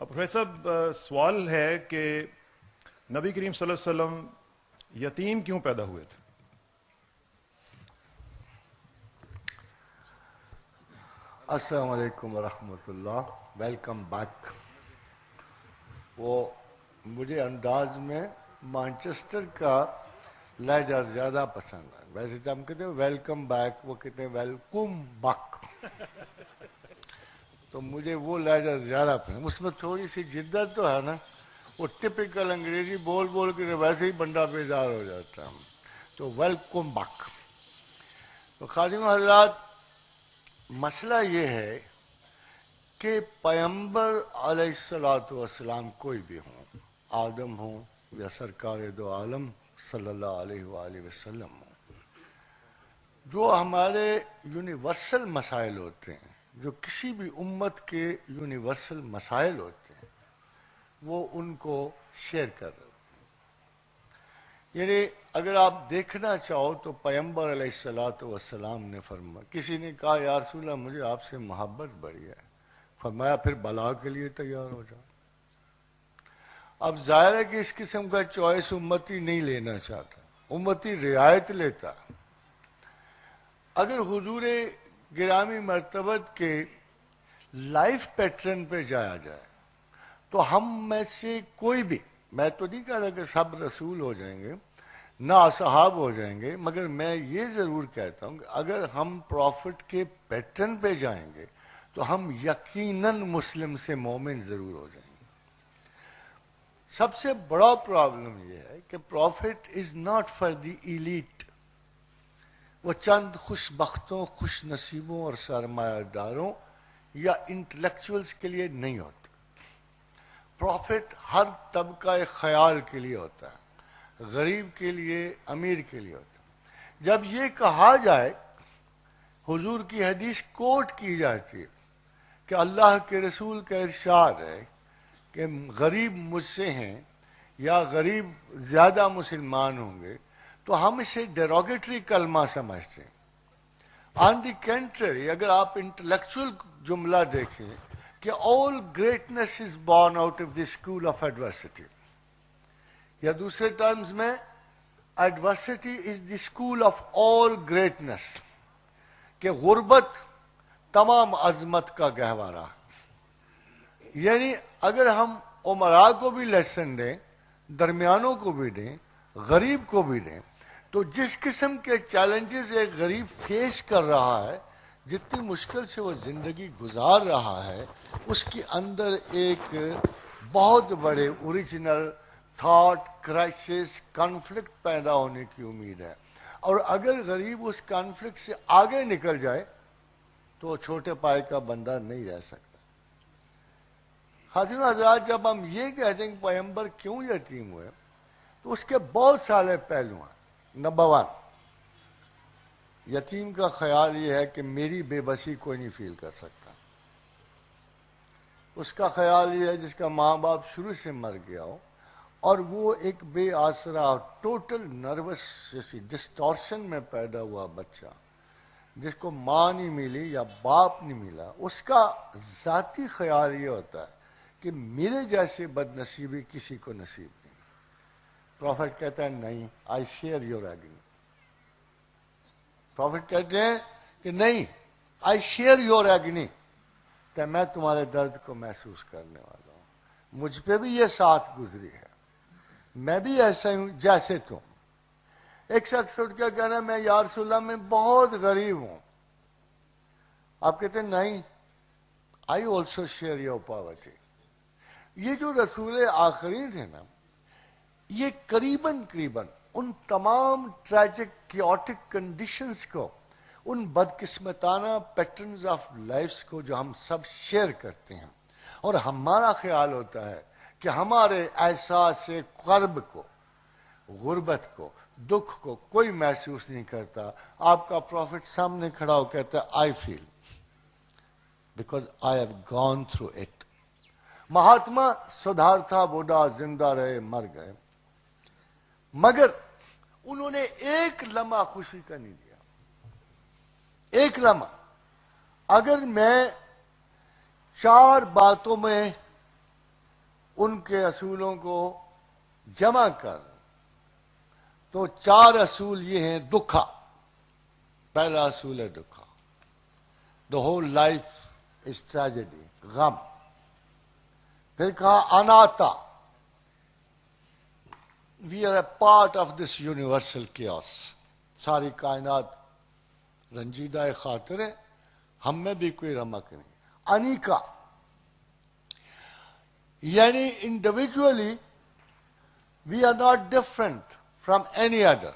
Professor صاحب سوال ہے کہ نبی کریم صلی اللہ علیہ وسلم یتیم کیوں پیدا ہوئے تھے؟ السلام علیکم ورحمۃ اللہ، ویلکم بیک۔ وہ مجھے انداز میں مانچسٹر کا لہجہ زیادہ پسند ہے۔ ویسے تو ہم کہتے ہیں ویلکم بیک، وہ کہتے ہیں ویلکم بک، تو مجھے وہ لہجہ زیادہ پسند۔ اس میں تھوڑی سی جدت تو ہے نا، وہ ٹپکل انگریزی بول بول کے ویسے ہی بندہ بیزار ہو جاتا ہے۔ تو ویلکم بک۔ تو خادم حضرات، مسئلہ یہ ہے کہ پیغمبر علیہ الصلوۃ والسلام کوئی بھی ہوں، آدم ہوں یا سرکار دو عالم صلی اللہ علیہ وآلہ وسلم ہوں، جو ہمارے یونیورسل مسائل ہوتے ہیں، جو کسی بھی امت کے یونیورسل مسائل ہوتے ہیں، وہ ان کو شیئر کر رہے ہوتے ہیں۔ یعنی اگر آپ دیکھنا چاہو تو پیغمبر علیہ الصلوۃ والسلام نے فرمایا، کسی نے کہا یا رسول اللہ مجھے آپ سے محبت بڑی ہے، فرمایا پھر بلا کے لیے تیار ہو جاؤ۔ اب ظاہر ہے کہ اس قسم کا چوائس امتی نہیں لینا چاہتا، امتی رعایت لیتا۔ اگر حضور گرامی مرتبت کے لائف پیٹرن پہ جایا جائے تو ہم میں سے کوئی بھی، میں تو نہیں کہہ رہا کہ سب رسول ہو جائیں گے، نہ اصحاب ہو جائیں گے، مگر میں یہ ضرور کہتا ہوں کہ اگر ہم پروفٹ کے پیٹرن پہ جائیں گے تو ہم یقیناً مسلم سے مومن ضرور ہو جائیں گے۔ سب سے بڑا پرابلم یہ ہے کہ profit is not for the elite, وہ چند خوش بختوں، خوش نصیبوں اور سرمایہ داروں یا انٹلیکچوئلز کے لیے نہیں ہوتا۔ پروفٹ ہر طبقہ خیال کے لیے ہوتا ہے، غریب کے لیے، امیر کے لیے ہوتا ہے۔ جب یہ کہا جائے، حضور کی حدیث کوٹ کی جاتی ہے کہ اللہ کے رسول کا ارشاد ہے کہ غریب مجھ سے ہیں یا غریب زیادہ مسلمان ہوں گے، تو ہم اسے ڈیروگیٹری کلمہ سمجھتے ہیں۔ آن دی کنٹری، اگر آپ انٹلیکچوئل جملہ دیکھیں کہ all greatness is born out of the school of adversity، یا دوسرے ٹرمز میں adversity is the school of all greatness، کہ غربت تمام عظمت کا گہوارہ۔ یعنی اگر ہم امراء کو بھی لیسن دیں، درمیانوں کو بھی دیں، غریب کو بھی دیں، تو جس قسم کے چیلنجز ایک غریب فیس کر رہا ہے، جتنی مشکل سے وہ زندگی گزار رہا ہے، اس کے اندر ایک بہت بڑے اوریجنل تھاٹ، کرائسس، کانفلکٹ پیدا ہونے کی امید ہے۔ اور اگر غریب اس کانفلکٹ سے آگے نکل جائے تو وہ چھوٹے پائے کا بندہ نہیں رہ سکتا۔ خادم حضرات، جب ہم یہ کہتے ہیں کہ پیغمبر کیوں یتیم ہوئے تو اس کے بہت سارے پہلو ہیں۔ نمبر 1، یتیم کا خیال یہ ہے کہ میری بے بسی کوئی نہیں فیل کر سکتا۔ اس کا خیال یہ ہے جس کا ماں باپ شروع سے مر گیا ہو اور وہ ایک بے آسرا، ٹوٹل نروس جیسی ڈسٹورشن میں پیدا ہوا بچہ، جس کو ماں نہیں ملی یا باپ نہیں ملا، اس کا ذاتی خیال یہ ہوتا ہے کہ میرے جیسے بد نصیبی کسی کو نصیب نہیں۔ پروفٹ کہتا ہے نہیں، I share your agony. Profit کہتے ہیں کہ نہیں، آئی شیئر یور ایگنی، کہ میں تمہارے درد کو محسوس کرنے والا ہوں، مجھ پہ بھی یہ ساتھ گزری ہے، میں بھی ایسا ہوں جیسے تم۔ ایک شخص اٹھ کے کہنا میں یا رسول اللہ میں بہت غریب ہوں، آپ کہتے ہیں نہیں، I also share your poverty. یہ جو رسول آخرین تھے نا، یہ قریباً ان تمام ٹریجک کیوٹک کنڈیشنز کو، ان بدقسمتانہ پیٹرنز آف لائفز کو جو ہم سب شیئر کرتے ہیں، اور ہمارا خیال ہوتا ہے کہ ہمارے احساس قرب کو، غربت کو، دکھ کو کوئی محسوس نہیں کرتا۔ آپ کا پروفٹ سامنے کھڑا ہو کہتا ہے I feel because I have gone through it. Mahatma Siddhartha Buddha زندہ رہے مر گئے، مگر انہوں نے ایک لمحہ خوشی کا نہیں دیا، ایک لمحہ۔ اگر میں 4 باتوں میں ان کے اصولوں کو جمع کر تو 4 اصول یہ ہیں. دکھا، پہلا اصول ہے dukkha. The whole life is tragedy, غم. پھر کہا anatta, we are a part of this universal chaos. ساری کائنات رنجیدہ خاطر ہے، ہم میں بھی کوئی رمق نہیں. انیکا، یعنی individually we are not different from any other.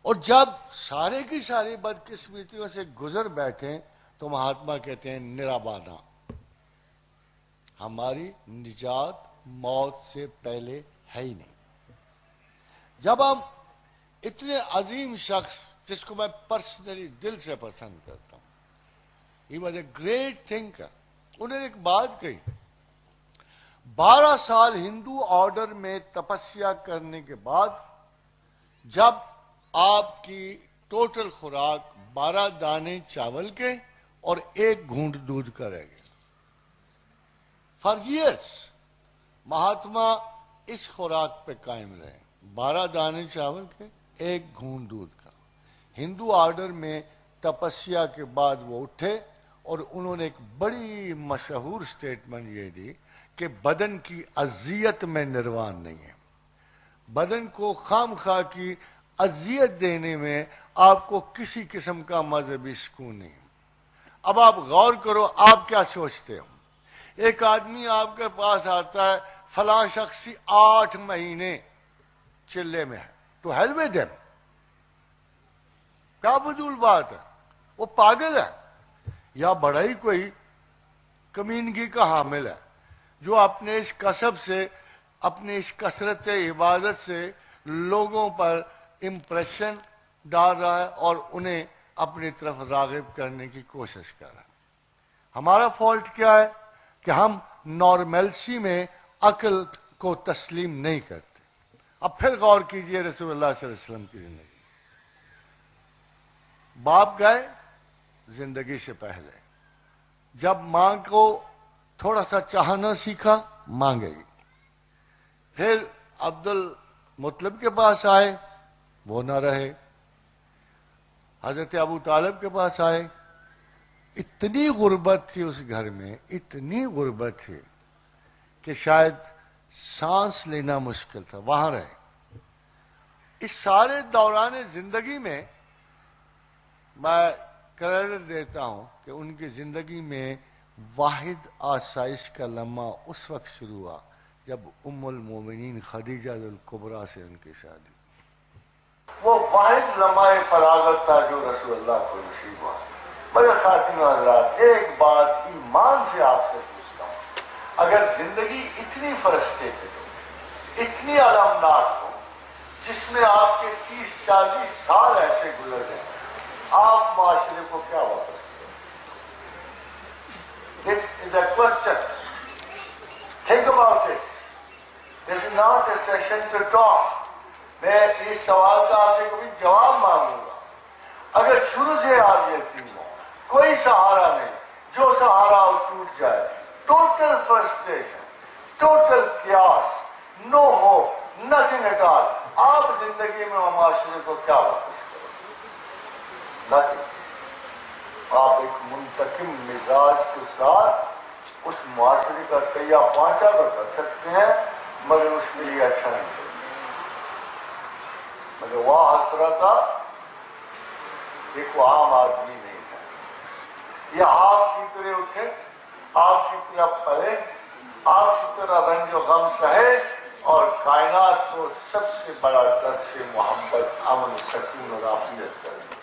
اور جب سارے کی ساری بدقسمتیوں سے گزر بیٹھیں تو مہاتما کہتے ہیں نرابانا، ہماری نجات موت سے پہلے ہے ہی نہیں. جب ہم اتنے عظیم شخص جس کو میں پرسنلی دل سے پسند کرتا ہوں، he was a great thinker, انہوں نے ایک بات کہی. 12 سال ہندو آرڈر میں تپسیا کرنے کے بعد جب آپ کی ٹوٹل خوراک 12 دانے چاول کے اور 1 گھونٹ دودھ کا رہ گیا. فار ایئرس مہاتما اس خوراک پہ قائم رہے، 12 دانے چاول کے 1 گھونٹ دودھ کا. ہندو آرڈر میں تپسیا کے بعد وہ اٹھے اور انہوں نے ایک بڑی مشہور سٹیٹمنٹ یہ دی کہ بدن کی اذیت میں نروان نہیں ہے. بدن کو خام خواہ کی اذیت دینے میں آپ کو کسی قسم کا مذہبی سکون نہیں. اب آپ غور کرو، آپ کیا سوچتے ہو؟ ایک آدمی آپ کے پاس آتا ہے، فلاں شخص 8 مہینے چلے میں ہے، تو ہیل ود ہم. کیا فضول بات ہے؟ وہ پاگل ہے یا بڑا ہی کوئی کمینگی کا حامل ہے جو اپنے اس کسب سے، اپنے اس کثرت عبادت سے لوگوں پر امپریشن ڈال رہا ہے اور انہیں اپنی طرف راغب کرنے کی کوشش کر رہا ہے. ہمارا فالٹ کیا ہے کہ ہم نارملسی میں عقل کو تسلیم نہیں کرتے. اب پھر غور کیجئے رسول اللہ صلی اللہ علیہ وسلم کی زندگی. باپ گئے زندگی سے پہلے، جب ماں کو تھوڑا سا چاہنا سیکھا، ماں گئی. پھر عبد المطلب کے پاس آئے، وہ نہ رہے. حضرت ابو طالب کے پاس آئے. اتنی غربت تھی اس گھر میں، اتنی غربت تھی کہ شاید سانس لینا مشکل تھا، وہاں رہے. اس سارے دوران زندگی میں میں کریڈٹ دیتا ہوں کہ ان کی زندگی میں واحد آسائش کا لمحہ اس وقت شروع ہوا جب ام المومنین خدیجہ الکبریٰ سے ان کی شادی. وہ واحد لمحہ فراغت تھا جو رسول اللہ کو نصیب ہوا. میرے خاتون حضرات، ایک بات ایمان سے آپ سے پوچھتا ہوں، اگر زندگی اتنی فرسٹریٹڈ ہو، اتنی المناک ہو، جس میں آپ کے 30-40 سال ایسے گزر گئے، آپ معاشرے کو کیا واپس کریں؟ This is a question. Think about this. This is not a session to talk. میں اس سوال کا آپ سے کبھی جواب مانگوں گا. اگر شروع سے آپ یتیم ہو، کوئی سہارا نہیں، جو سہارا ہو ٹوٹ جائے، total frustration, total chaos, no hope, nothing at all, آپ زندگی میں معاشرے کو کیا واپس کرو؟ نتھنگ. آپ ایک منتقم مزاج کے ساتھ اس معاشرے کا تہیا پانچا تو کر سکتے ہیں، مگر اس کے لیے اچھا نہیں سکتے. مگر وہ حسرت ایک عام آدمی نہیں تھا. یہ آپ کی طرح اٹھے، آپ کی طرح پڑھے، آپ کی طرح رنج و غم سہے اور کائنات کو سب سے بڑا درس محبت، امن، سکون اور عافیت کرے.